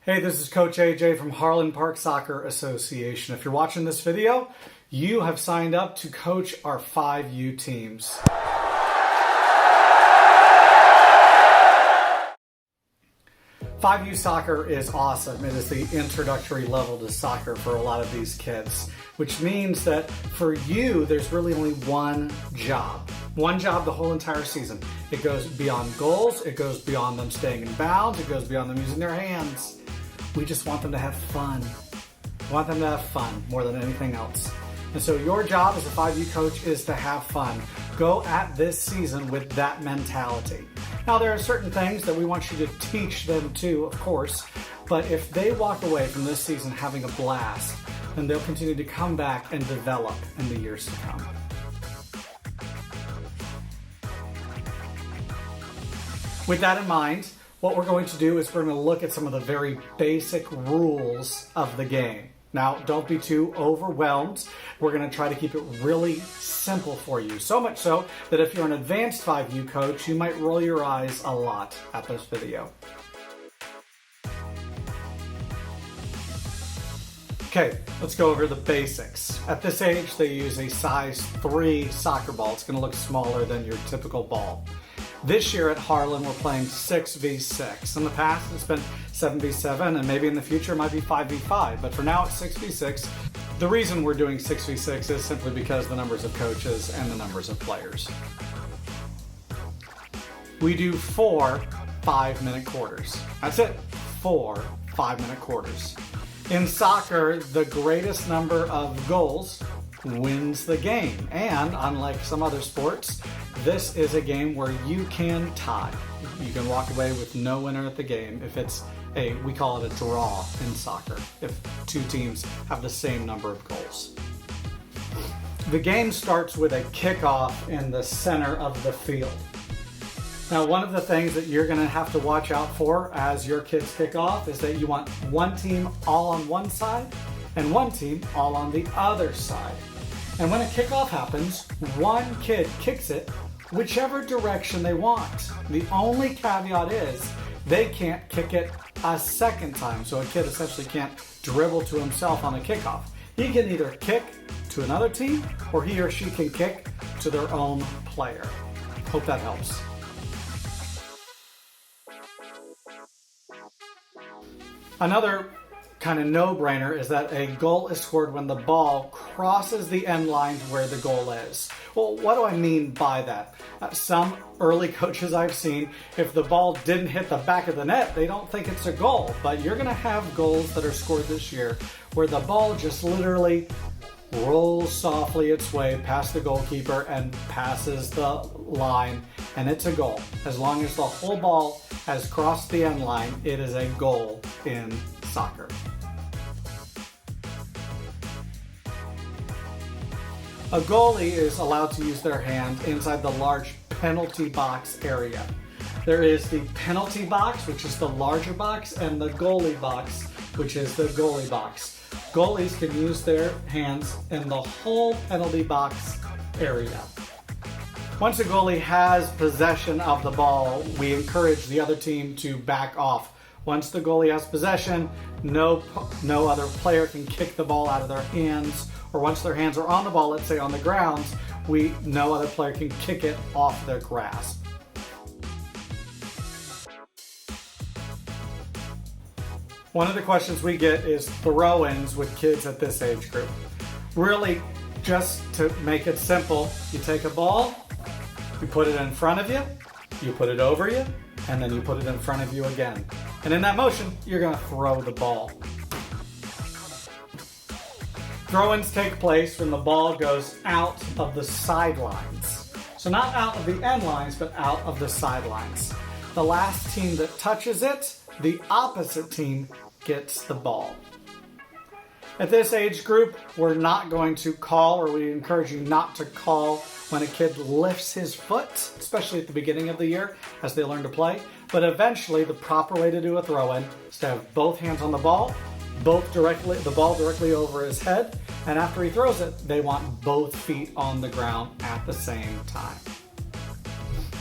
Hey, this is Coach AJ from Harlan Park Soccer Association. If you're watching this video, you have signed up to coach our 5U teams. Five U soccer is awesome. It is the introductory level to soccer for a lot of these kids, which means that for you, there's really only one job. One job the whole entire season. It goes beyond goals, it goes beyond them staying in bounds, it goes beyond them using their hands. We just want them to have fun. We want them to have fun more than anything else. And so your job as a 5U coach is to have fun. Go at this season with that mentality. Now, there are certain things that we want you to teach them too, of course, but if they walk away from this season having a blast, then they'll continue to come back and develop in the years to come. With that in mind, what we're going to do is we're going to look at some of the very basic rules of the game. Now, don't be too overwhelmed. We're going to try to keep it really simple for you. So much so that if you're an advanced 5U coach, you might roll your eyes a lot at this video. Okay, let's go over the basics. At this age, they use a size 3 soccer ball. It's going to look smaller than your typical ball. This year at Harlan, we're playing 6v6. In the past, it's been 7v7, and maybe in the future it might be 5v5, but for now it's 6v6. The reason we're doing 6v6 is simply because the numbers of coaches and the numbers of players. We do 4 5-minute quarters. That's it, 4 5-minute quarters. In soccer, the greatest number of goals wins the game. And unlike some other sports, this is a game where you can tie. You can walk away with no winner at the game if it's we call it a draw in soccer, if two teams have the same number of goals. The game starts with a kickoff in the center of the field. Now, one of the things that you're going to have to watch out for as your kids kick off is that you want one team all on one side and one team all on the other side. And when a kickoff happens, one kid kicks it whichever direction they want. The only caveat is they can't kick it a second time. So a kid essentially can't dribble to himself on a kickoff. He can either kick to another team or he or she can kick to their own player. Hope that helps. Another kind of no-brainer is that a goal is scored when the ball crosses the end line where the goal is. Well, what do I mean by that? Some early coaches I've seen, if the ball didn't hit the back of the net, they don't think it's a goal. But you're going to have goals that are scored this year where the ball just literally rolls softly its way past the goalkeeper and passes the line, and it's a goal. As long as the whole ball has crossed the end line, it is a goal in soccer. A goalie is allowed to use their hand inside the large penalty box area. There is the penalty box, which is the larger box, and the goalie box, which is the goalie box. Goalies can use their hands in the whole penalty box area. Once a goalie has possession of the ball, we encourage the other team to back off. Once the goalie has possession, no other player can kick the ball out of their hands, or once their hands are on the ball, let's say on the grounds, no other player can kick it off their grasp. One of the questions we get is throw-ins with kids at this age group. Really, just to make it simple, you take a ball, you put it in front of you, you put it over you, and then you put it in front of you again. And in that motion, you're going to throw the ball. Throw-ins take place when the ball goes out of the sidelines. So not out of the end lines, but out of the sidelines. The last team that touches it, the opposite team gets the ball. At this age group, we're not going to call, or we encourage you not to call when a kid lifts his foot, especially at the beginning of the year as they learn to play. But eventually, the proper way to do a throw-in is to have both hands on the ball, the ball directly over his head, and after he throws it, they want both feet on the ground at the same time.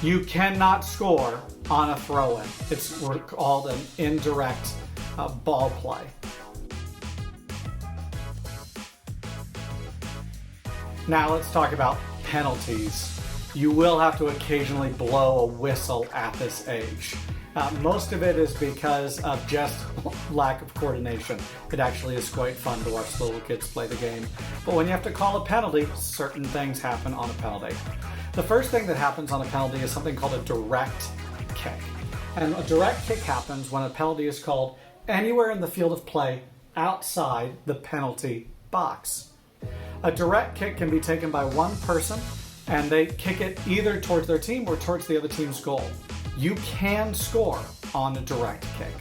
You cannot score on a throw-in. It's called an indirect ball play. Now let's talk about penalties. You will have to occasionally blow a whistle at this age. Most of it is because of just lack of coordination. It actually is quite fun to watch little kids play the game. But when you have to call a penalty, certain things happen on a penalty. The first thing that happens on a penalty is something called a direct kick. And a direct kick happens when a penalty is called anywhere in the field of play outside the penalty box. A direct kick can be taken by one person, and they kick it either towards their team or towards the other team's goal. You can score on a direct kick.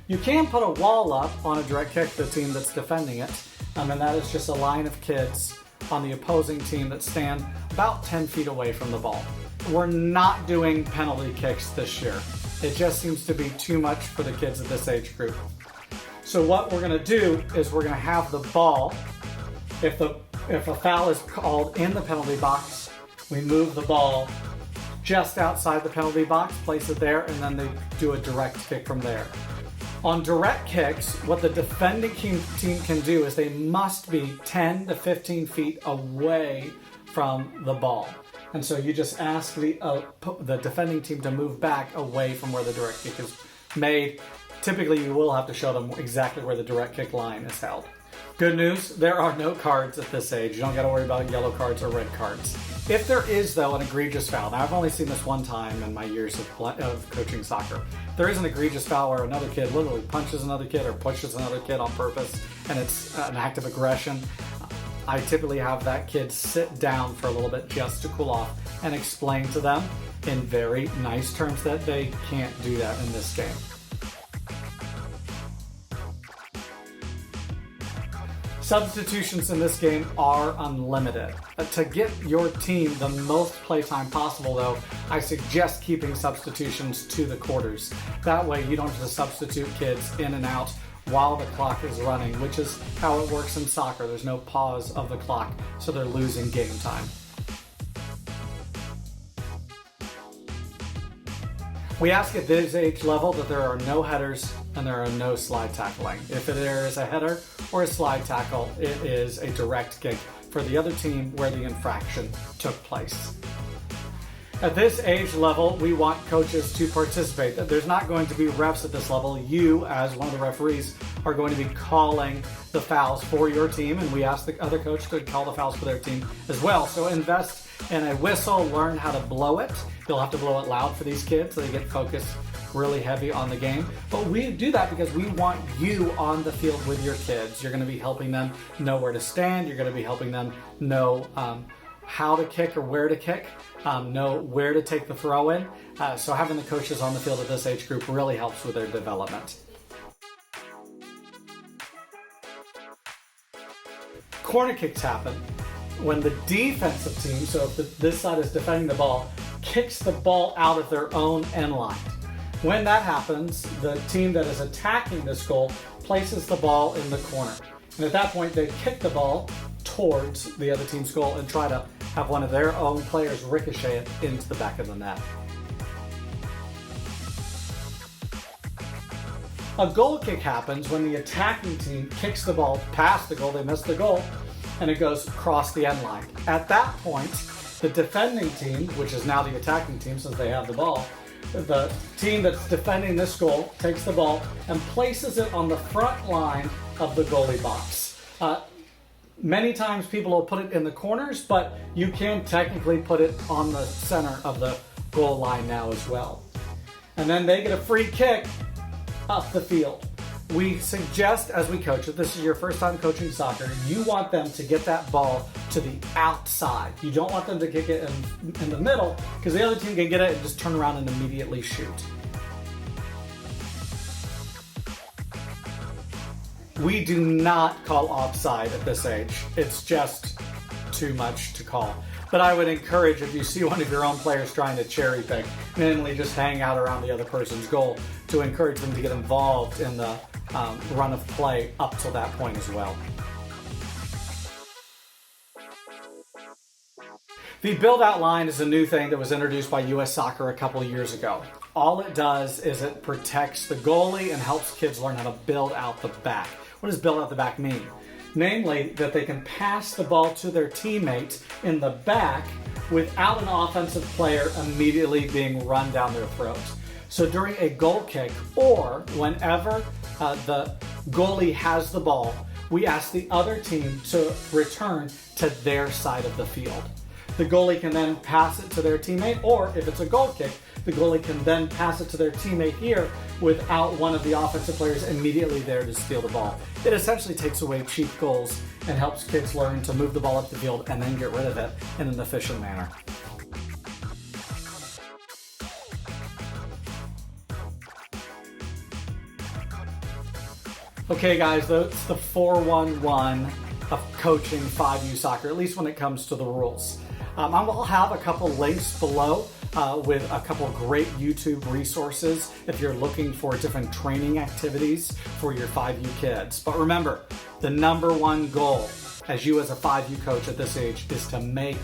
You can put a wall up on a direct kick, the team that's defending it, and that is just a line of kids on the opposing team that stand about 10 feet away from the ball. We're not doing penalty kicks this year. It just seems to be too much for the kids of this age group. So what we're going to do is we're going to have the ball, if a foul is called in the penalty box, we move the ball just outside the penalty box, place it there, and then they do a direct kick from there. On direct kicks, what the defending team can do is they must be 10 to 15 feet away from the ball. And so you just ask the defending team to move back away from where the direct kick is made. Typically, you will have to show them exactly where the direct kick line is held. Good news, there are no cards at this age. You don't got to worry about yellow cards or red cards. If there is, though, an egregious foul, now I've only seen this one time in my years of coaching soccer. There is an egregious foul where another kid literally punches another kid or pushes another kid on purpose, and it's an act of aggression. I typically have that kid sit down for a little bit just to cool off and explain to them in very nice terms that they can't do that in this game. Substitutions in this game are unlimited. To get your team the most playtime possible, though, I suggest keeping substitutions to the quarters. That way you don't have to substitute kids in and out while the clock is running, which is how it works in soccer. There's no pause of the clock, so they're losing game time. We ask at this age level that there are no headers and there are no slide tackling. If there is a header or a slide tackle, it is a direct kick for the other team where the infraction took place. At this age level, we want coaches to participate. There's not going to be refs at this level. You, as one of the referees, are going to be calling the fouls for your team, and we ask the other coach to call the fouls for their team as well. So invest in a whistle, learn how to blow it. You'll have to blow it loud for these kids so they get focused really heavy on the game. But we do that because we want you on the field with your kids. You're going to be helping them know where to stand. You're going to be helping them know how to kick or where to kick, know where to take the throw in. So having the coaches on the field at this age group really helps with their development. Corner kicks happen when the defensive team, so if this side is defending the ball, kicks the ball out of their own end line. When that happens, the team that is attacking this goal places the ball in the corner. And at that point, they kick the ball towards the other team's goal and try to have one of their own players ricochet it into the back of the net. A goal kick happens when the attacking team kicks the ball past the goal, they miss the goal, and it goes across the end line. At that point, the defending team, which is now the attacking team since they have the ball, the team that's defending this goal takes the ball and places it on the front line of the goalie box. Many times people will put it in the corners, but you can technically put it on the center of the goal line now as well. And then they get a free kick up the field. We suggest as we coach, if this is your first time coaching soccer, you want them to get that ball to the outside. You don't want them to kick it in the middle because the other team can get it and just turn around and immediately shoot. We do not call offside at this age. It's just too much to call. But I would encourage, if you see one of your own players trying to cherry pick, mainly just hang out around the other person's goal, to encourage them to get involved in the run of play up to that point as well. The build-out line is a new thing that was introduced by U.S. Soccer a couple of years ago. All it does is it protects the goalie and helps kids learn how to build out the back. What does build out the back mean? Namely, that they can pass the ball to their teammates in the back without an offensive player immediately being run down their throats. So during a goal kick, or whenever the goalie has the ball, we ask the other team to return to their side of the field. The goalie can then pass it to their teammate, or if it's a goal kick, the goalie can then pass it to their teammate here without one of the offensive players immediately there to steal the ball. It essentially takes away cheap goals and helps kids learn to move the ball up the field and then get rid of it in an efficient manner. Okay guys, that's the 411 of coaching 5U soccer, at least when it comes to the rules. I'll have a couple links below with a couple great YouTube resources if you're looking for different training activities for your 5U kids. But remember, the number one goal as you as a 5U coach at this age is to make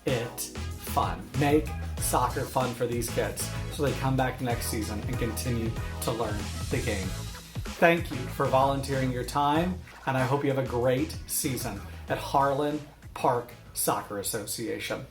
it fun. Make soccer fun for these kids so they come back next season and continue to learn the game. Thank you for volunteering your time, and I hope you have a great season at Harlan Park Soccer Association.